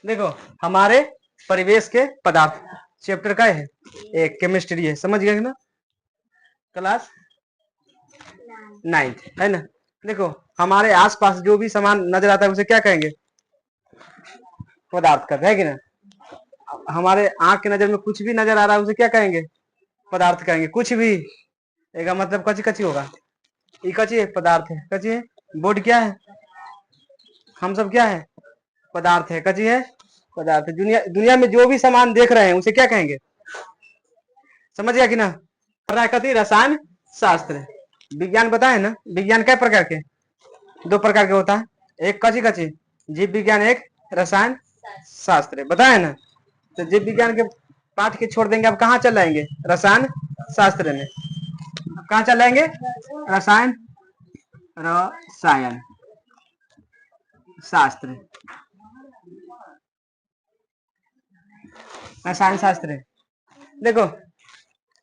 देखो हमारे परिवेश के पदार्थ चैप्टर का है, एक केमिस्ट्री है, समझ गए ना, क्लास 9th है ना। देखो हमारे आसपास जो भी सामान नजर आता है उसे क्या कहेंगे, पदार्थ कहते हैं कि ना। हमारे आंख की नजर में कुछ भी नजर आ रहा है उसे क्या कहेंगे, पदार्थ कहेंगे। कुछ भी एगा मतलब कची कची होगा, ये कची है, पदार्थ है, कची है। बोर्ड क्या है, हम सब क्या है, पदार्थ है, कची है, पदार्थ है। दुनिया दुनिया में जो भी सामान देख रहे हैं उसे क्या कहेंगे, समझ गया कि ना। कथी, रसायन शास्त्र। विज्ञान बताए ना, विज्ञान कै प्रकार के, 2 प्रकार के होता है, एक कची कची जीव विज्ञान, एक रसायन शास्त्र, बताए ना। तो जीव विज्ञान के पाठ के छोड़ देंगे, अब कहाँ चल जाएंगे, रसायन शास्त्र में। कहाँ चल जाएंगे, रसायन रसायन शास्त्र, रसायन शास्त्र। देखो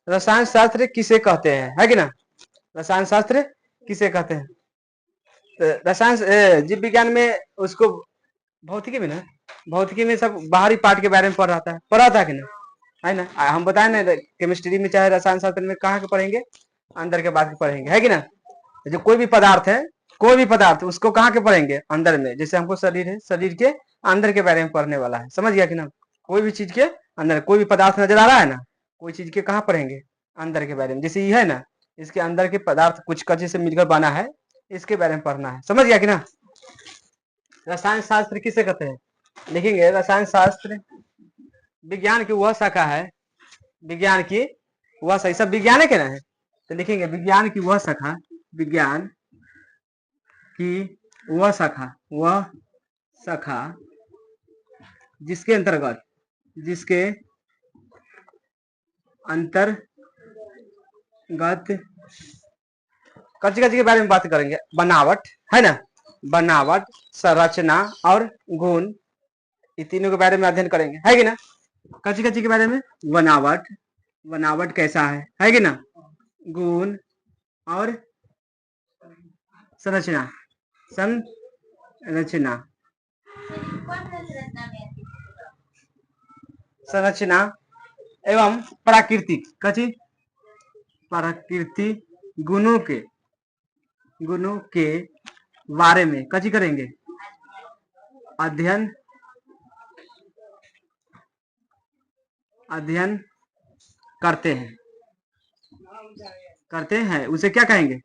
रसायन शास्त्र किसे कहते हैं, है कि ना, रसायन शास्त्र किसे कहते हैं। रसायन जीव विज्ञान में उसको, भौतिकी में ना, भौतिकी में सब बाहरी पार्ट के बारे में पढ़ा था कि ना, है ना। हम बताए ना केमिस्ट्री में चाहे रसायन शास्त्र में कहाँ के पढ़ेंगे, अंदर के बात के पढ़ेंगे, है कि ना। जो कोई भी पदार्थ है, कोई भी पदार्थ उसको कहाँ के पढ़ेंगे, अंदर में। जैसे हमको शरीर है, शरीर के अंदर के बारे में पढ़ने वाला है, समझ गया कि ना। कोई भी चीज के अंदर, कोई भी पदार्थ नजर आ रहा है ना, कोई चीज के कहाँ पढ़ेंगे, अंदर के बारे में। जैसे ये है ना, इसके अंदर के पदार्थ कुछ कच्चे से मिलकर बना है, इसके बारे में पढ़ना है, समझ गया कि ना। रसायन शास्त्र किसे कहते हैं, लिखेंगे रसायन शास्त्र विज्ञान की वह शाखा है, विज्ञान की वह शाखा, सब विज्ञान है क्या है, तो लिखेंगे विज्ञान की वह शाखा, विज्ञान की वह शाखा, वह शाखा जिसके अंतर्गत, जिसके अंतर्गत कच्ची कच्ची के बारे में बात करेंगे। बनावट है ना, बनावट, संरचना और गुण, ये तीनों के बारे में अध्ययन करेंगे, है कि ना। कच्ची कच्ची के बारे में बनावट, बनावट कैसा है कि ना, गुण और संरचना, संरचना, संरचना एवं प्राकृतिक, कच्ची प्राकृतिक गुणों के बारे में कच्ची करेंगे, अध्ययन करते हैं, उसे क्या कहेंगे,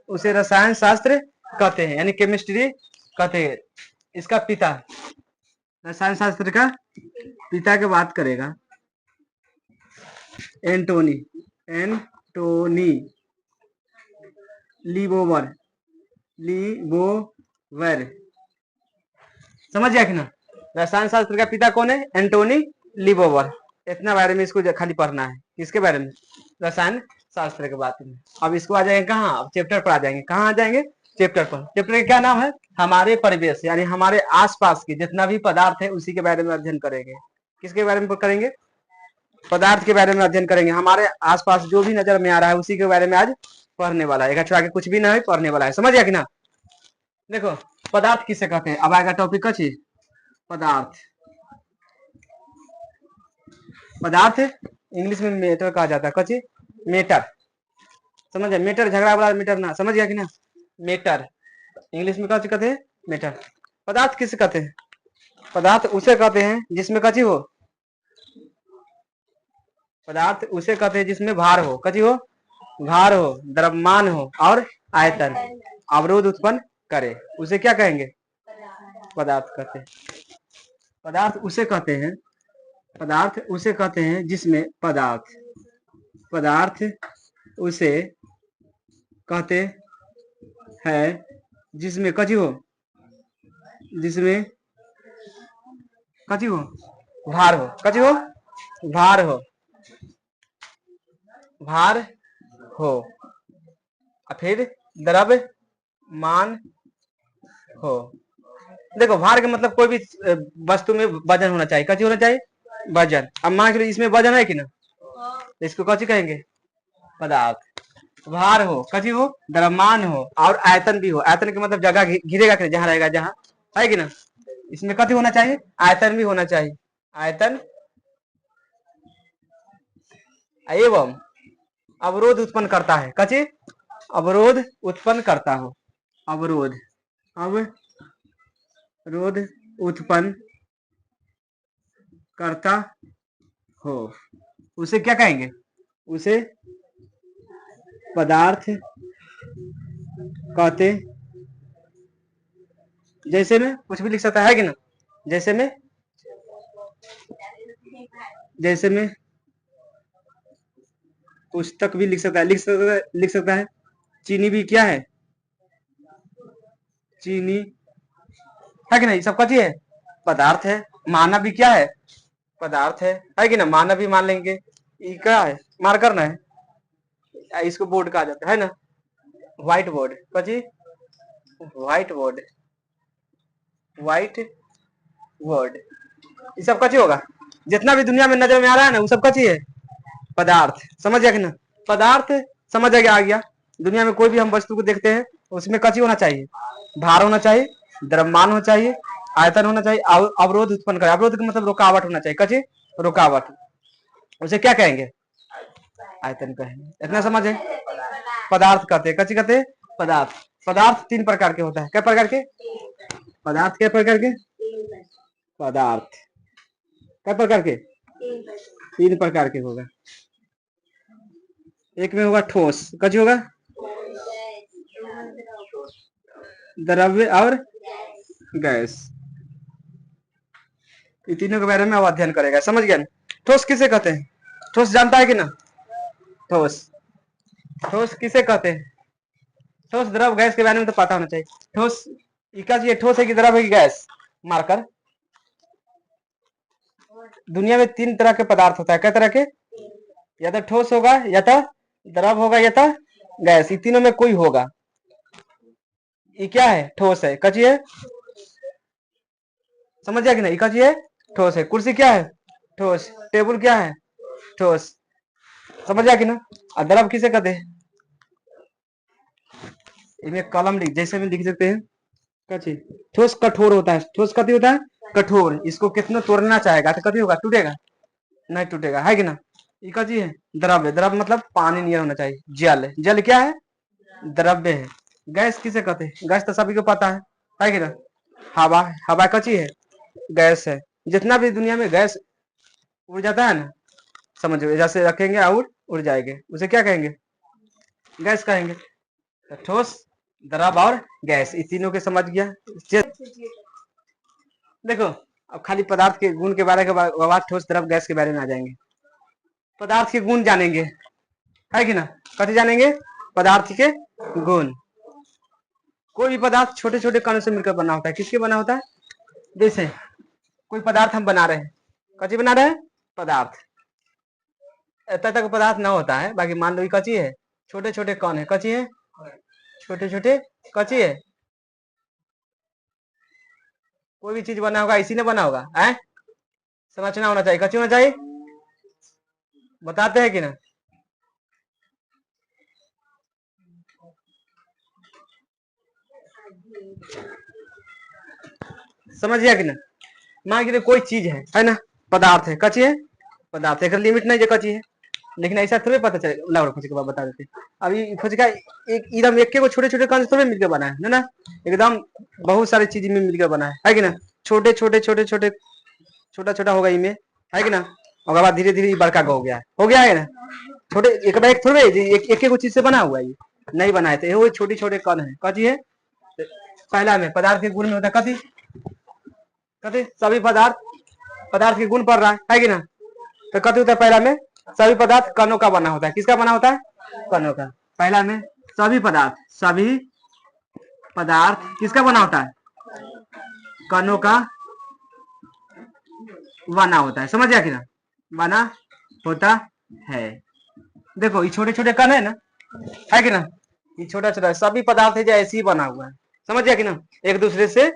उसे रसायन शास्त्र कहते हैं, यानी केमिस्ट्री कहते हैं। इसका पिता, रसायन शास्त्र का पिता की बात करेगा, एंटोनी लीबोवर, समझ गया कि ना। रसायन शास्त्र का पिता कौन है, एंटोनी लीबोवर। इतना बारे में इसको खाली पढ़ना है, किसके बारे में, रसायन शास्त्र के बारे में। अब इसको आ जाएंगे कहाँ, अब चैप्टर पर आ जाएंगे, कहाँ आ जाएंगे, चैप्टर पर। चैप्टर का क्या नाम है, हमारे परिवेश, यानी हमारे आसपास के जितना भी पदार्थ है उसी के बारे में अध्ययन करेंगे। किसके बारे में करेंगे, पदार्थ के बारे में अध्ययन करेंगे। हमारे आसपास जो भी नजर में आ रहा है उसी के बारे में आज पढ़ने वाला है, आगे कुछ भी ना है, पढ़ने वाला है, समझ गया कि ना। देखो पदार्थ किसे कहते हैं, अब आएगा टॉपिक का चीज, पदार्थ। पदार्थ इंग्लिश में मेटर कहा जाता है, कची मेटर, समझ गया, मेटर झगड़ा वाला मीटर ना, समझ गया कि ना, मेटर इंग्लिश में कची कहते हैं, मेटर। पदार्थ किसे कहते हैं, पदार्थ उसे कहते हैं जिसमें कची हो, पदार्थ उसे कहते हैं जिसमें भार हो, कची हो, भार हो, द्रव्यमान हो और आयतन अवरोध उत्पन्न करे, उसे क्या कहेंगे, पदार्थ कहते हैं। पदार्थ उसे कहते हैं, पदार्थ उसे कहते हैं जिसमें पदार्थ उसे कहते हैं जिसमें कची हो, जिसमें कची हो, भार हो, कची हो, भार हो, भार हो, फिर द्रव्यमान हो। देखो भार का मतलब कोई भी वस्तु में वजन होना चाहिए, कची होना चाहिए, वजन। अब मान के इसमें वजन है कि ना, तो इसको कची कहेंगे, पदार्थ। भार हो, कची हो, द्रव्यमान हो और आयतन भी हो। आयतन का मतलब जगह घिरेगा कि जहां रहेगा, जहां है कि ना। इसमें कथी होना चाहिए, आयतन भी होना चाहिए, आयतन एवं अवरोध उत्पन्न करता है, कथी अवरोध उत्पन्न करता हो, अवरोध अवरोध उत्पन्न करता हो, उसे क्या कहेंगे, उसे पदार्थ कहते। जैसे में कुछ भी लिख सकता है कि ना, जैसे में पुस्तक भी लिख सकता है, लिख सकता है। चीनी भी क्या है, चीनी है कि नहीं, सब कथी है, पदार्थ है। मानव भी क्या है, पदार्थ है कि ना, मानव भी मान लेंगे। ये क्या है, मार करना है, इसको बोर्ड कहा जाता है ना, व्हाइट बोर्ड, कथी व्हाइट बोर्ड, व्हाइट बोर्ड। ये सब कथी होगा, जितना भी दुनिया में नजर में आ रहा है ना, वो सब कथी है, पदार्थ। समझ गया कि ना, पदार्थ समझ आ गया। दुनिया में कोई भी हम वस्तु को देखते हैं, उसमें कथी होना चाहिए, भार होना चाहिए, द्रव्यमान होना चाहिए, आयतन होना चाहिए, अवरोध उत्पन्न करे, अवरोध का मतलब रुकावट होना चाहिए, कथी रुकावट, उसे क्या कहेंगे, आयतन कहेंगे। इतना समझ है, पदार्थ कहते हैं, कथी कहते हैं, पदार्थ। पदार्थ 3 प्रकार के होता है, क्या प्रकार के पदार्थ, क्या प्रकार के पदार्थ, क्या प्रकार के 3 प्रकार के होगा। एक में होगा ठोस, कथी होगा द्रव्य और गैस। ये तीनों के बारे में अब अध्ययन करेगा, समझ गया ना। ठोस किसे कहते हैं, ठोस जानता है कि ना, ठोस ठोस किसे कहते हैं, ठोस द्रव गैस के बारे में तो पता होना चाहिए। ठोस ये ठोस है कि द्रव है कि गैस, मार्कर। दुनिया में 3 तरह के पदार्थ होता है, क्या तरह के, या तो ठोस होगा, या तो द्रव होगा, या तो गैस, ये तीनों में कोई होगा। ये क्या है, ठोस है, कची है, समझ गया कि नहीं, कची है, ठोस है। कुर्सी क्या है, ठोस। टेबल क्या है, ठोस। समझ गया कि ना। और द्रव किसे कहते हैं, इनमें कलम लिख, जैसे में लिख सकते हैं, कची ठोस कठोर होता है, ठोस कथी होता है, कठोर। इसको कितना तोड़ना चाहेगा तो कथी होगा, टूटेगा नहीं, टूटेगा, है कि ना। ये कथी है, द्रव्य। द्रव्य मतलब पानी नियर होना चाहिए, जल। जल क्या है, द्रव्य है। गैस किसे कहते हैं, गैस तो सभी को पता है कि ना। हवा, हवा कची है, गैस है। जितना भी दुनिया में गैस उड़ जाता है ना, समझो, जैसे रखेंगे और उड़ जाएंगे, उसे क्या कहेंगे, गैस कहेंगे। तो ठोस, द्रव और गैस, ये तीनों के समझ गया। देखो, अब खाली पदार्थ के गुण के बारे के बाद ठोस, द्रव, गैस के बारे में आ जाएंगे। पदार्थ के गुण जानेंगे, है कि ना, कैसे जानेंगे, पदार्थ के गुण। कोई भी पदार्थ छोटे छोटे कणों से मिलकर बना होता है, किसके बना होता है, जैसे कोई पदार्थ हम बना रहे हैं, कच्ची बना रहे हैं, पदार्थ। इतना तक पदार्थ ना होता है, बाकी मान लो कच्ची है, छोटे छोटे कण है, कच्ची है, छोटे छोटे कच्ची है। कोई भी चीज बना होगा, इसी ने बना होगा, है समझना होना चाहिए, कच्ची होना चाहिए, बताते हैं कि ना। समझ गया कि ना। मान के कोई चीज है ना, पदार्थ है, कच्ची है, पदार्थ है, लिमिट नहीं है कच्ची है। लेकिन ऐसा थोड़े पता चले, लाओ फुचका बात बता देते। अभी फुचका एक एकदम एक को छोटे छोटे कण थोड़े मिलकर बना है ना, एकदम बहुत सारी चीज में मिलकर बना है कि ना। छोटे छोटे छोटे छोटे छोटा छोटा होगा इनमें, है कि ना। और बाद धीरे धीरे बड़का हो गया है ना। छोटे एक बार एक थोड़े एक को चीज से बना हुआ है, ये नहीं बनाए थे, वो छोटे छोटे कण है, कथी है। पहला में पदार्थ के गुण में होता है कथी, कथी सभी पदार्थ के गुण पढ़ रहा है कि ना। तो कथी होता है, पहला में सभी पदार्थ कणों का बना होता है, किसका बना होता है, कणों का। पहला में सभी पदार्थ किसका बना होता है, कणों का बना होता है, समझ गया कि ना, बना होता है। देखो ये छोटे छोटे कण है ना, है कि ना, ये छोटा छोटा सभी पदार्थ है जो ऐसे ही बना हुआ है, समझ गया कि ना। एक दूसरे से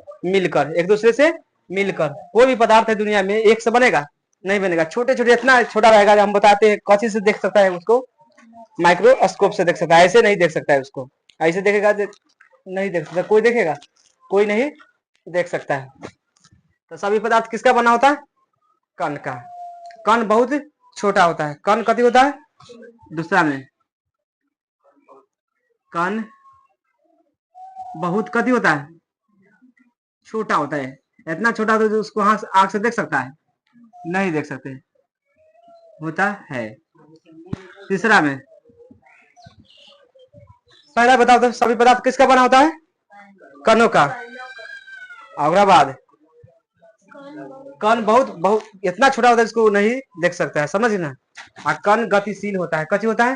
मिलकर कोई भी पदार्थ है दुनिया में एक से बनेगा नहीं, बनेगा। छोटे छोटे इतना छोटा रहेगा, हम बताते हैं कौन से देख सकता है उसको, माइक्रोस्कोप से देख सकता है, ऐसे नहीं देख सकता है उसको, ऐसे देखेगा नहीं देख सकता, कोई देखेगा, कोई नहीं देख सकता है। तो सभी पदार्थ किसका बना होता है? कण का। कण बहुत छोटा होता है। कण कति होता है? दूसरा में कण बहुत कति होता है? छोटा होता है। इतना छोटा होता है जो उसको आंख से देख सकता है? नहीं देख सकते होता है। तीसरा में पहला बताओ तो सभी पदार्थ किसका बना होता है? कणों का। और बाद कण बहुत बहुत इतना छोटा होता है इसको नहीं देख सकता है, समझ ना। और कण गतिशील होता है। कची होता है?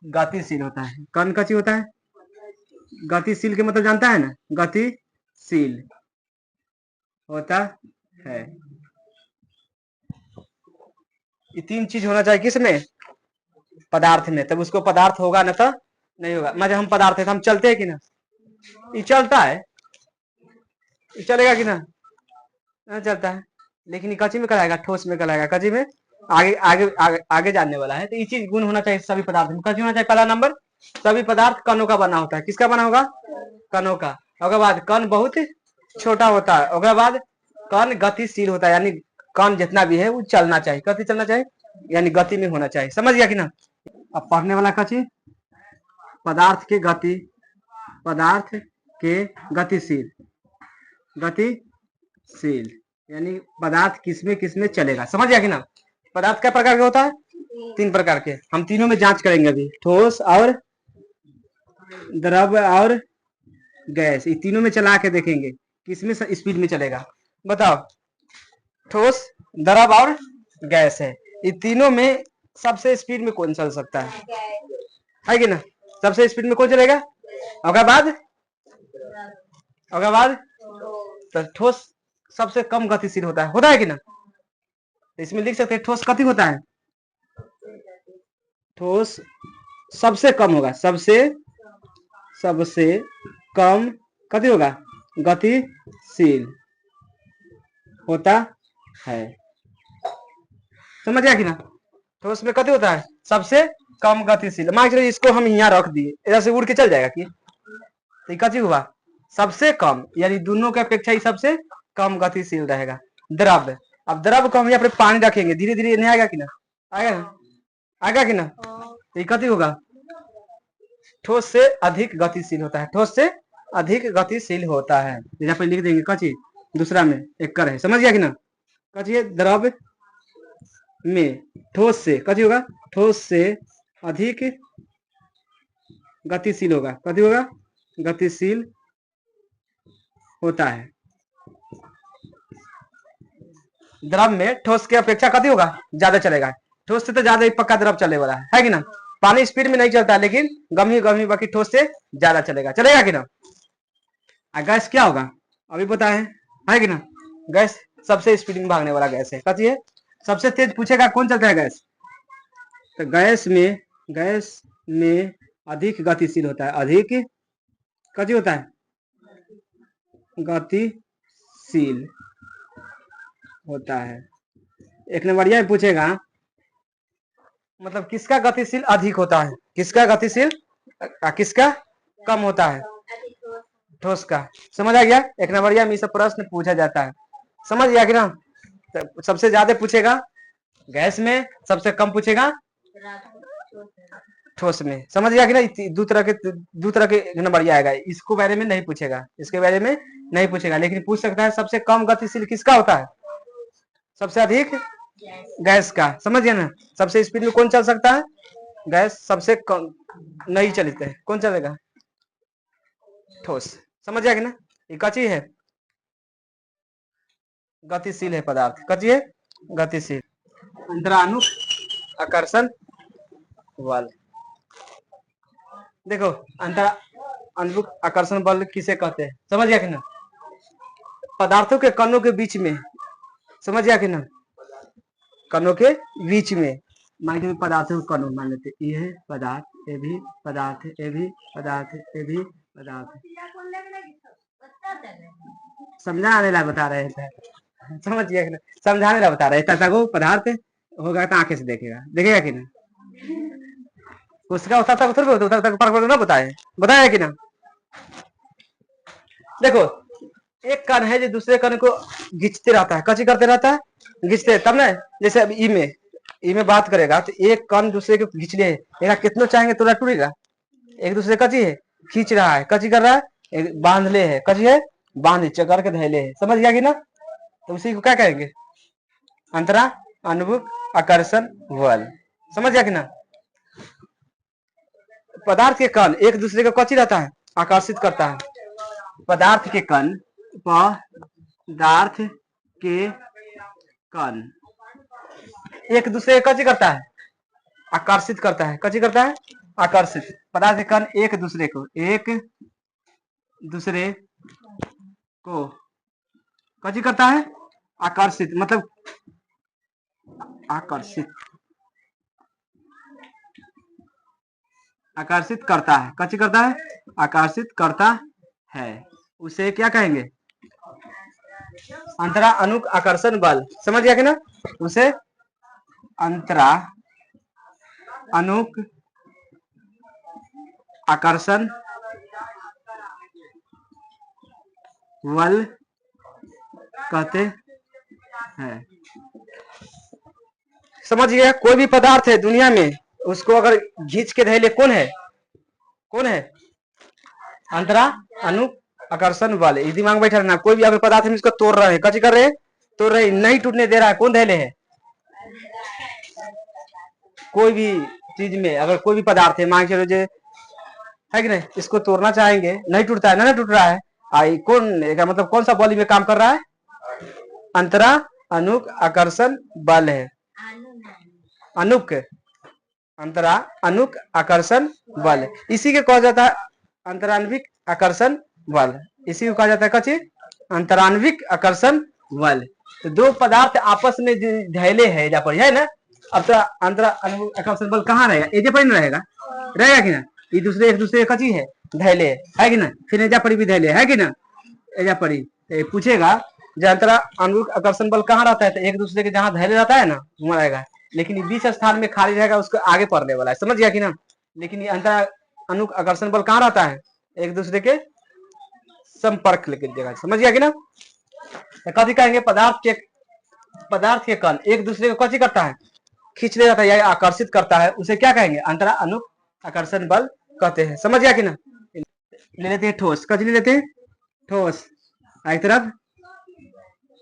गतिशील होता है। कण कची होता है? गतिशील के मतलब जानता है ना? गतिशील होता है। ये तीन चीज होना चाहिए किसमें? पदार्थ में, तब उसको पदार्थ होगा ना तो नहीं होगा। मतलब हम पदार्थ है तो हम चलते हैं कि ना? ये चलता है, ये चलेगा कि ना? नहीं चलता है। लेकिन ये कची में कराएगा? ठोस में कराएगा। कची में आगे आगे आगे, आगे जानने वाला है। तो ये चीज गुण होना चाहिए सभी पदार्थ में। कची होना चाहिए? पहला नंबर सभी पदार्थ कणों का बना होता है। किसका बना होगा? कणों का। उसके बाद कण बहुत छोटा होता है। उसके बाद कण गतिशील होता है, यानी कण जितना भी है वो चलना चाहिए। कति चलना चाहिए? यानी गति में होना चाहिए। समझ गया कि ना? अब पढ़ने वाला कची पदार्थ के गति, पदार्थ के गतिशील, गतिशील यानी पदार्थ किसमें किसमें चलेगा। समझ गया कि ना? पदार्थ क्या प्रकार के होता है? तीन प्रकार के। हम तीनों में जांच करेंगे अभी। ठोस और द्रव और गैस। ये तीनों में चला के देखेंगे किसमें स्पीड में चलेगा। बताओ। ठोस, द्रव और गैस है। ये तीनों में सबसे स्पीड में कौन चल सकता है कि ना? सबसे स्पीड में कौन चलेगा? और बाद तो ठोस सबसे कम गतिशील होता है कि ना? इसमें लिख सकते हैं ठोस कति होता है? ठोस सबसे कम होगा। सबसे कम कति होगा? गतिशील होता है। समझ गया कि ना? ठोस में कति होता है? सबसे कम गतिशील। मान चलिए इसको हम यहाँ रख दिए, इधर से उड़ के चल जाएगा कि? तो कति हुआ? सबसे कम, यानी दोनों के अपेक्षा ही सबसे कम गतिशील रहेगा। द्रव। अब द्रव को हम यहाँ पे पानी रखेंगे, धीरे धीरे नहीं आएगा कि ना? आएगा ना? आएगा कि ना? तो कति होगा? ठोस से अधिक गतिशील होता है। ठोस से अधिक गतिशील होता है। यहाँ पे लिख देंगे कची दूसरा में एक कर है। समझ गया कि ना? कची द्रव में ठोस से कति होगा? ठोस से अधिक गतिशील होगा। कति होगा? गतिशील होता है। द्रव में ठोस की अपेक्षा कति होगा? ज्यादा चलेगा। ठोस से तो ज्यादा ही पक्का द्रव चलने वाला है कि ना? पानी स्पीड में नहीं चलता, लेकिन गमी बाकी ठोस से ज्यादा चलेगा कि ना? गैस क्या होगा अभी पता है कि ना? गैस सबसे स्पीड में भागने वाला गैस है। कति है? सबसे तेज पूछेगा कौन चलता है गैस? तो गैस में अधिक गतिशील होता है। अधिक कति होता है? गतिशील होता है। एक नंबरिया में पूछेगा मतलब किसका गतिशील अधिक होता है, किसका गतिशील किसका कम होता है? ठोस का। समझ आ गया? एक नंबरिया में सब प्रश्न पूछा जाता है। समझ गया कि ना? तो सबसे ज्यादा पूछेगा गैस में, सबसे कम पूछेगा ठोस में। समझ गया कि ना? दो तरह के नंबरिया आएगा। इसको बारे में नहीं पूछेगा, इसके बारे में नहीं पूछेगा, लेकिन पूछ सकता है सबसे कम गतिशील किसका होता है? सबसे अधिक गैस का। समझ गया ना? सबसे स्पीड में कौन चल सकता है? गैस। सबसे कम नहीं चलते हैं, कौन चलेगा? ठोस। समझ गया कि ना? ये कची है? गतिशील है पदार्थ। कची है? गतिशील। अंतरानुक आकर्षण बल। देखो अंतरानुक आकर्षण बल किसे कहते हैं? समझ गया कि ना? पदार्थों के कणों के बीच में। समझ गया कि ना? कणों के बीच में मान के पदार्थों को कणों मान लेते। ये है पदार्थ, ये भी पदार्थ, ये भी पदार्थ, ये भी पदार्थ। समझाने ला बता रहे थे। समझ गया कि ना? समझाने ला बता रहे थे। वो पदार्थ होगा तो आंखें से देखेगा कि ना? उसका उतना तक उतना तक ना बताया कि ना? देखो एक कण है जो दूसरे कण को खींचते रहता है, कची करते रहता है, खींचते, तब ना जैसे अब ई में बात करेगा तो एक कण दूसरे को खींच ले, कितना चाहेंगे तो टूटेगा। एक दूसरे कची है, खींच रहा है, कची कर रहा है, बांध ले है, कची है, बांध चकर के धैले है, समझ गया कि ना। तो उसी को क्या कहेंगे, अंतरा अनुभव आकर्षण बल, समझ गया कि ना। पदार्थ के कण एक दूसरे को कची रहता है, आकर्षित करता है। पदार्थ के कण, पदार्थ के कण एक दूसरे को कची करता है, आकर्षित करता है, कची करता है, आकर्षित। पदार्थ के कण एक दूसरे को कची करता है, आकर्षित, मतलब आकर्षित करता है, कची करता है, आकर्षित करता है, उसे क्या कहेंगे, अंतरा अनुक आकर्षण बल, समझ गया कि ना। उसे अंतरा अनुक आकर्षण बल कहते हैं। समझ गया। कोई भी पदार्थ है दुनिया में, उसको अगर खींच के धैले कौन है, अंतरा अनुक आकर्षण बल, इस दिमाग में बैठा रहना। कोई भी अगर पदार्थ है इसको तोड़ रहे हैं, कची कर रहे हैं, तोड़ रहे, नहीं टूटने दे रहा है, कौन धैले है। कोई भी चीज में अगर कोई भी पदार्थ है, मान के चलो है कि नहीं, इसको तोड़ना चाहेंगे, नहीं टूटता है, ना टूट रहा है, आई कौन, मतलब कौन सा बल में काम कर रहा है, अंतरा अनुक आकर्षण बल है। अनुक, अंतरा अनुक आकर्षण बल, इसी के कहा जाता है अंतरान्विक आकर्षण बल, इसी को कहा जाता है कची, अंतरान्विक आकर्षण बल। तो दो पदार्थ आपस में धैले है जहाँ पर, है ना। अब तो अंतरान्विक आकर्षण बल कहाँ रहेगा, एजे पर रहेगा, रहेगा कि ना। ये दूसरे एक दूसरे कची है, धैले है कि ना। फिर एजा पड़ी भी धैले है कि ना, एजा पड़ी पूछेगा जो अंतरान्विक आकर्षण बल कहाँ रहता है, तो एक दूसरे के जहाँ धैले रहता है ना, वहां रहेगा। लेकिन बीच स्थान में खाली रहेगा, उसको आगे पढ़ने वाला है, समझ गया कि ना। लेकिन ये अंतरानुक आकर्षण बल कहाँ रहता है, एक दूसरे के संपर्क लेकर जगह, समझ गया कि ना। कथी कहेंगे, पदार्थ के कण एक दूसरे को कथी करता है, खींच ले जाता है या आकर्षित करता है, उसे क्या कहेंगे, अंतरानुक आकर्षण बल कहते हैं, समझ गया कि ना। ले लेते हैं ठोस, कथी ले लेते हैं, ठोस, एक तरफ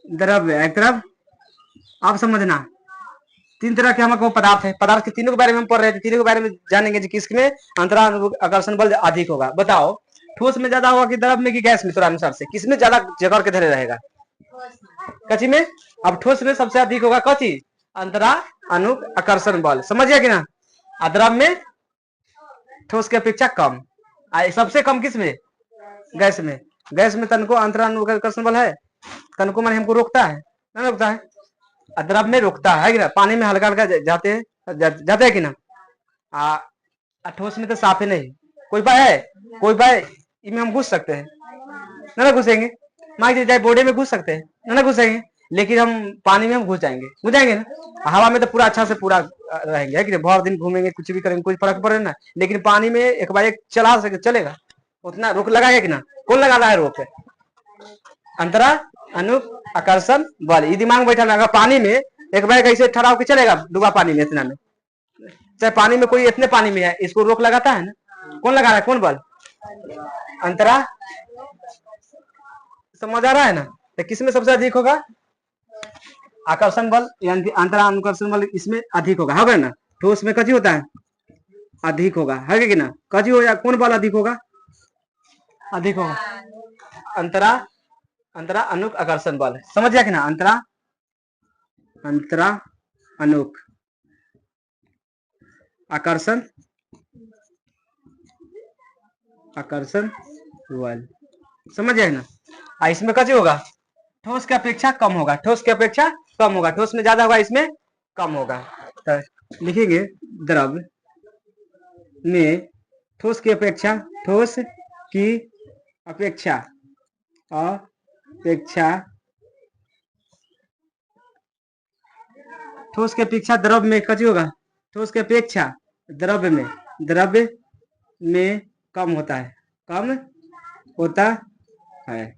द्रव्य, एक तरफ। आप समझना, तीन तरह के हमको पदार्थ है, पदार्थ के तीनों के बारे में हम पढ़ रहे थे, तीनों के बारे में जानेंगे कि किसमें अंतरानुक आकर्षण बल अधिक होगा। बताओ, ठोस में ज्यादा होगा कि द्रव में कि गैस में, थोड़ा अनुसार से किसमें ज्यादा जगह के धरे रहेगा, कची में। अब ठोस में सबसे अधिक होगा कची, अंतरानुक आकर्षण बल, समझ गया कि ना। द्रव में ठोस की अपेक्षा कम, सबसे कम किस में, गैस में। गैस में तनको अंतरानुक आकर्षण बल है, तनको माने हमको रोकता है, ना रोकता है, द्रव में रोकता है कि ना। पानी में हल्का हल्का जाते हैं कि ना। ठोस में तो साफ है नहीं, कोई बात है, कोई बात इनमें हम घुस सकते हैं, ना घुसेंगे। मान लीजिए जाए बोर्डे में घुस सकते हैं, ना घुसेंगे, लेकिन हम पानी में हम घुस जाएंगे ना। हवा में तो पूरा अच्छा से पूरा रहेंगे, है कि बहुत दिन घूमेंगे, कुछ भी करेंगे, कोई फर्क पड़े ना। लेकिन पानी में एक बार एक चला सके चलेगा, उतना रोक लगाएगा कि ना, कौन लगा रहा है रोक, अंतरा अनुक आकर्षण बल, ये दिमाग में बैठा। अगर पानी में एक बार कैसे ठहराव के चलेगा, डूबा पानी में, इतना में, चाहे पानी में कोई इतने पानी में है, इसको रोक लगाता है ना, कौन लगा रहा है, कौन बल, अंतरा, समझ आ रहा है ना। तो किसमें सबसे अधिक होगा, आकर्षण बल, यानी अंतरा अनुकर्षण बल इसमें अधिक होगा ना। ठोस में कची होता है, अधिक होगा, है कि ना, कची हो, कौन बल अधिक होगा, अधिक होगा, अंतरा अनुक आकर्षण बल, समझ गया कि ना। अंतरा अनुक आकर्षण बल, समझ गया ना। इसमें कैसे होगा, ठोस की अपेक्षा कम होगा, ठोस की अपेक्षा कम होगा, ठोस में ज्यादा होगा, इसमें कम होगा। तो लिखेंगे द्रव में ठोस की अपेक्षा ठोस की अपेक्षा द्रव में कची होगा, ठोस की अपेक्षा द्रव्य में कम होता है, कम होता है।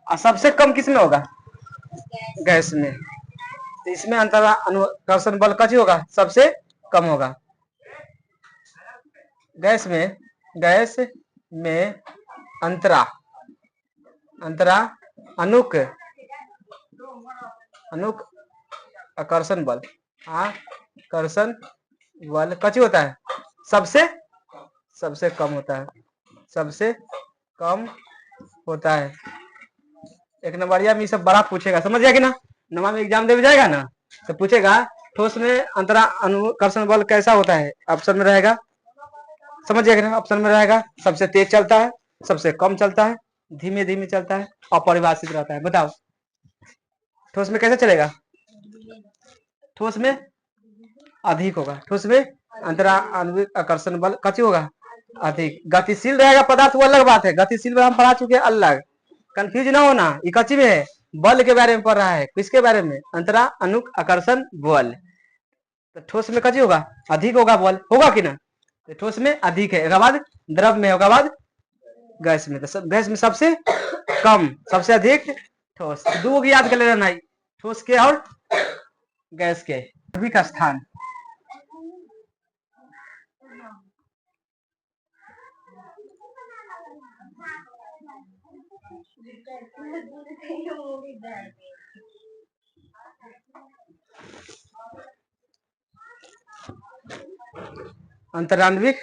और सबसे कम किसमें होगा? गैस में। तो इसमें अंतरानुकर्षण बल कथी होगा? सबसे कम होगा। गैस में अंतरा अनुक आकर्षण बल, आकर्षण बल कथी होता है? सबसे कम होता है। सबसे कम होता है। एक नंबरिया में सब बड़ा पूछेगा, समझ गया कि ना? नमा में एग्जाम देने जाएगा ना तो पूछेगा ठोस में अंतरा अनुकर्षण बल कैसा होता है? ऑप्शन में रहेगा, समझ गया कि ना? ऑप्शन में रहेगा सबसे तेज चलता है, सबसे कम चलता है, धीमे धीमे चलता है, अपरिभाषित रहता है। बताओ ठोस में कैसे चलेगा? ठोस में अधिक होगा। ठोस में अंतरा आणविक आकर्षण बल कथी होगा? अधिक। गतिशील रहेगा पदार्थ वो अलग बात है, गतिशील हम पढ़ा चुके हैं अलग, कंफ्यूज ना होना। ये कच्ची में है, बल के बारे में पढ़ रहा है। किसके बारे में? अंतरा अनुक आकर्षण बल। तो ठोस में कच्ची होगा? अधिक होगा बल, होगा कि ना? तो ठोस में अधिक है, उसके बाद द्रव में, उसके बाद गैस में। तो गैस में सबसे कम, सबसे अधिक ठोस। दो की याद कर लेना, ठोस के और गैस के। का स्थान अंतरान्विक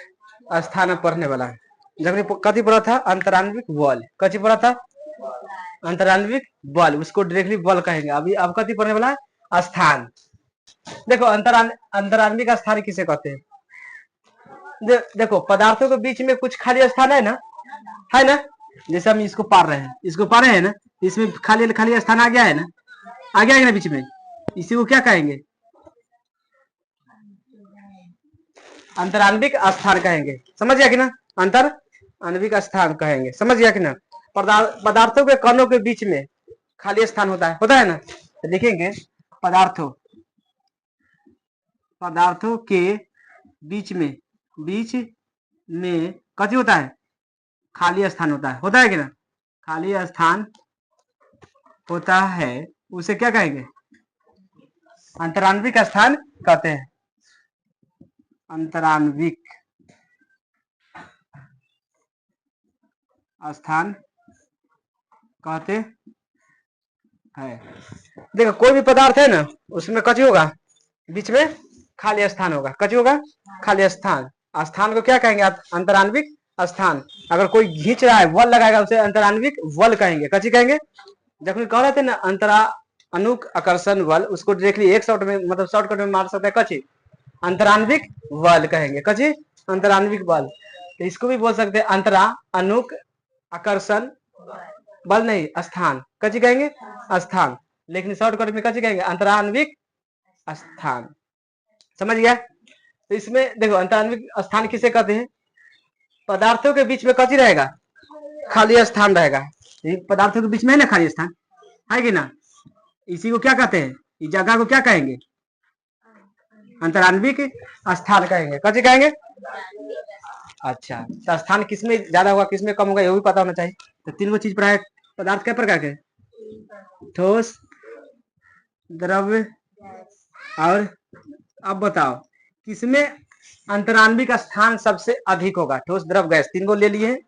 स्थान पढ़ने वाला है। जब कथी पढ़ा था? अंतरान्विक बल। कथी पढ़ा था? अंतरान्विक बल, उसको डायरेक्टली बल कहेंगे। अभी अब कथी पढ़ने वाला है? स्थान। देखो अंतरान्विक स्थान किसे कहते हैं? देखो पदार्थों के बीच में कुछ खाली स्थान है ना, है ना? जैसे हम इसको पार रहे हैं, इसको पार रहे हैं ना, इसमें खाली खाली स्थान आ गया है ना, आ गया है ना बीच में। इसी को क्या कहेंगे? अंतरान्विक स्थान कहेंगे। समझ गया कि ना? अंतर आणविक स्थान कहेंगे। समझ गया कि ना? पदार्थों के कणों के बीच में खाली स्थान होता है ना? तो देखेंगे पदार्थों के बीच में कथी होता है? खाली स्थान होता है कि ना? खाली स्थान होता है, उसे क्या कहेंगे? अंतरान्विक स्थान कहते हैं। अंतरान्विक स्थान कहते हैं। देखो कोई भी पदार्थ है ना, उसमें कथी होगा? बीच में खाली स्थान होगा। कथी होगा? खाली स्थान। स्थान को क्या कहेंगे? अंतरान्विक स्थान। अगर कोई खींच रहा है, बल लगाएगा, उसे अंतरान्विक बल कहेंगे। कथी कहेंगे? जब कह रहे थे ना अंतरा अनुक आकर्षण बल, उसको डायरेक्टली एक शॉट में, मतलब शॉर्टकट में मार सकते हैं। कथी? अंतरान्विक बल कहेंगे। कथी? अंतरान्विक बल। तो इसको भी बोल सकते हैं अंतरा अनुक आकर्षण बल, नहीं स्थान। कथी कहेंगे? स्थान। लेकिन शॉर्टकट में कथी कहेंगे? अंतरान्विक स्थान। समझ गया? तो इसमें देखो अंतरान्विक स्थान किसे कहते हैं? पदार्थों के बीच में कथी रहेगा? खाली स्थान रहेगा। पदार्थों के बीच में है ना खाली स्थान, है कि ना? इसी को क्या कहते हैं? इस जगह को क्या कहेंगे? अंतरान्विक स्थान कहेंगे। कथी कहेंगे? अच्छा, तो स्थान किसमें ज्यादा होगा, किसमें कम होगा, ये भी पता होना चाहिए। तो तीन गो चीज पढ़ाए। पदार्थ क्या प्रकार के? ठोस, द्रव्य और अब बताओ किसमें अंतरान्विक स्थान सबसे अधिक होगा? ठोस, द्रव, गैस, तीन गो ले लिए हैं।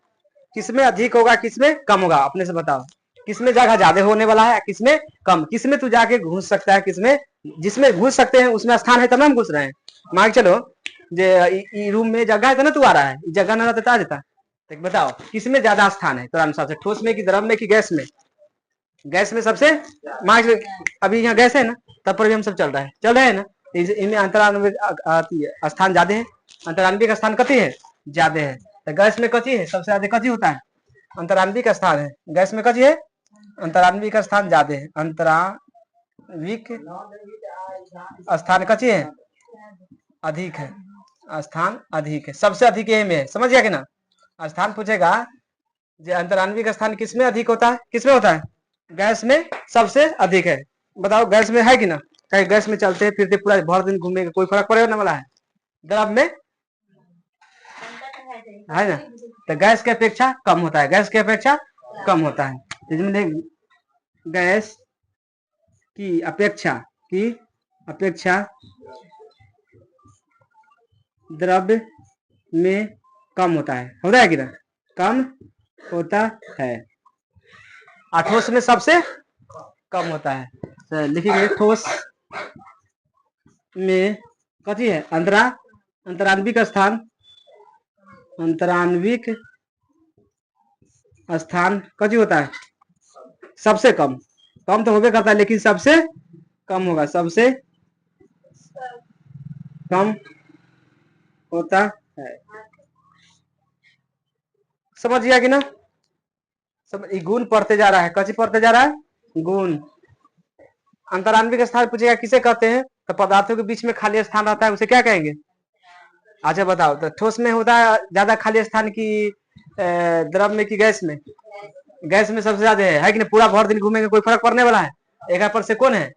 किसमें अधिक होगा, किसमें कम होगा? अपने से बताओ। किसमें जगह ज्यादा होने वाला है, किसमें कम? किसमें तू जाके घुस सकता है, किसमें? जिसमें घुस सकते हैं उसमें स्थान है, तब हम घुस रहे हैं। मान चलो जे रूम में जगह है तो ना तू आ रहा है, जगह ना रहता आ जाता। तो बताओ किसमें ज्यादा स्थान है तो अनुसार से? ठोस में कि द्रव में कि गैस में? गैस में सबसे। मान अभी यहाँ गैस है ना, तब पर भी हम सब चल रहे हैं ना। इनमें अंतरान्विक स्थान ज्यादा है। अंतरान्विक स्थान कथी है? ज्यादा है। तो गैस में कथी है? सबसे ज्यादा कथी होता है? अंतरान्विक स्थान है। गैस में कथी है? अंतरान्विक स्थान ज्यादा है। अंतरान्विक स्थान कथी है? अधिक है। स्थान अधिक है, सबसे अधिक ये में है। समझ गया कि ना? स्थान पूछेगा जो अंतरान्विक स्थान किसमें अधिक होता है, किसमें होता है? गैस में सबसे अधिक है। बताओ गैस में है कि ना? कहीं गैस में चलते फिरते पूरा भर दिन घूमेंगे, कोई फर्क पड़ेगा वाला है? द्रव में है ना, तो गैस की अपेक्षा कम होता है। गैस की अपेक्षा कम होता है। इसमें गैस की अपेक्षा द्रव्य में कम होता है कि ना, कम होता है, ठोस में सबसे कम होता है। तो लिखेंगे ठोस में कथी है, अंतराण्विक स्थान कथी होता है, सबसे कम। कम तो होबे करता है लेकिन सबसे कम होगा, सबसे कम होता है। समझ गया कि ना, सब गुण पढ़ते जा रहा है, कथी पढ़ते जा रहा है, गुण। अंतराण्विक स्थान पूछेगा किसे कहते हैं, तो पदार्थों के बीच में खाली स्थान रहता है उसे क्या कहेंगे। अच्छा बताओ, तो ठोस में होता है ज्यादा खाली स्थान की द्रव में की गैस में, गैस में सबसे ज्यादा है कि नहीं। पूरा भर दिन घूमेंगे कोई फर्क पड़ने वाला है, एक पर से कौन है,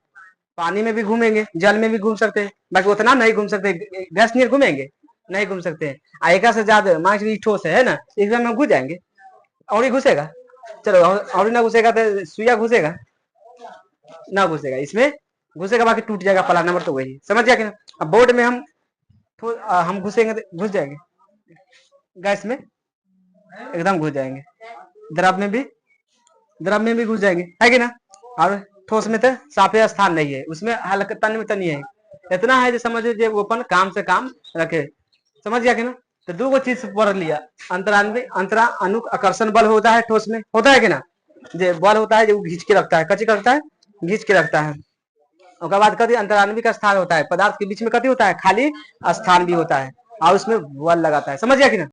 पानी में भी घूमेंगे, जल में भी घूम सकते हैं, बाकी उतना नहीं घूम सकते, गैस नहीं घूमेंगे, नहीं घूम सकते हैं। एक से ज्यादा मान लीजिए ठोस है ना, एक में घुस जाएंगे, और ही घुसेगा, चलो और ना घुसेगा तो सुइया घुसेगा ना, घुसेगा इसमें घुसेगा, बाकी टूट जाएगा, पला नंबर तो वही। समझ गया कि ना। अब बोर्ड में हम घुसेंगे तो घुस जाएंगे, गैस में एकदम घुस जाएंगे, द्रव में भी घुस जाएंगे, है कि ना। और ठोस में तो साफे स्थान नहीं है, उसमें हल्का तन में तनी है, इतना है जो समझो जो वो अपन काम से काम रखे। समझ गया कि ना। तो दो चीज पढ़ लिया, अंतरानुक आकर्षण बल होता है ठोस में, होता है कि ना, जो बल होता है जो खींच के रखता है, कच्ची करता है, घींच के रखता है। उसके बाद कभी अंतरान्विक स्थान होता है, पदार्थ के बीच में कभी होता है खाली स्थान भी होता है, और उसमें बल लगाता है। समझ गया कि ना।